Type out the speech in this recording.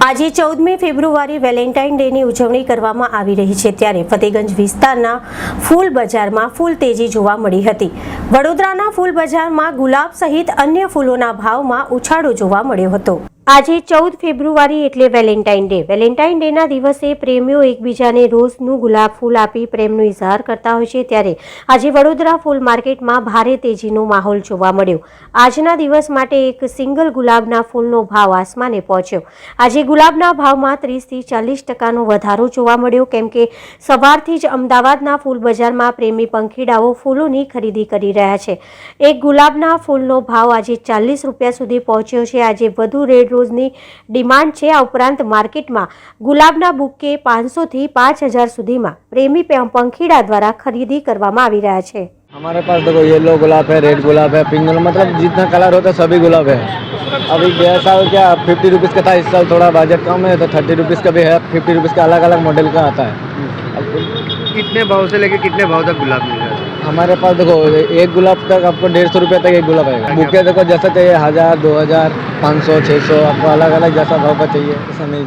આજે 14મી ફેબ્રુઆરી વેલેન્ટાઇન ડેની ઉજવણી કરવામાં આવી રહી છે, ત્યારે ફતેગંજ વિસ્તારના ફૂલ બજારમાં ફૂલ તેજી જોવા મળી હતી। વડોદરાના ફૂલ બજારમાં ગુલાબ સહિત અન્ય ફૂલોના ભાવમાં ઉછાળો જોવા મળ્યો હતો। આજે 14 ફેબ્રુઆરી એટલે વેલેન્ટાઇન ડે। વેલેન્ટાઇન ડેના દિવસે પ્રેમીઓ એકબીજાને રોઝનું ગુલાબ ફૂલ આપી પ્રેમનો ઇઝહાર કરતા હોય છે, ત્યારે આજે વડોદરા ફૂલ માર્કેટમાં ભારે તેજીનો માહોલ જોવા મળ્યો। આજના દિવસ માટે એક સિંગલ ગુલાબના ફૂલનો ભાવ આસમાને પહોંચ્યો। આજે ગુલાબના ભાવમાં 30 થી 40% વધારો જોવા મળ્યો, કેમ કે સવારથી જ અમદાવાદના ફૂલ બજારમાં પ્રેમી પંખીડાઓ ફૂલોની ખરીદી કરી રહ્યા છે। એક ગુલાબના ફૂલનો ભાવ આજે 40 રૂપિયા સુધી પહોંચ્યો છે। આજે વધુ રેડ રોજની ડિમાન્ડ છે। આ ઉપરાંત માર્કેટમાં ગુલાબના બુકે 500 થી 5000 સુધીમાં પ્રેમી પંખીડા દ્વારા ખરીદી કરવામાં આવી રહ્યા છે। हमारे पास देखो येलो गुलाब है, रेड गुलाब है, पिंक गुलाब, मतलब जितना कलर होता है सभी गुलाब है। अभी गया साल क्या 50 रुपीज़ का था, इस साल थोड़ा बजट कम है तो 30 रुपीज़ का भी है। 50 रुपीज़ का अलग अलग मॉडल का आता है। कितने भाव से लेके कितने भाव तक गुलाब मिल रहा है? हमारे पास देखो एक गुलाब तक आपको 150 रुपये तक एक गुलाब आएगा। बुके देखो जैसा चाहिए 1000, 2000, 500, 600, आपको अलग अलग जैसा भाव का चाहिए ऐसा मिल जाए।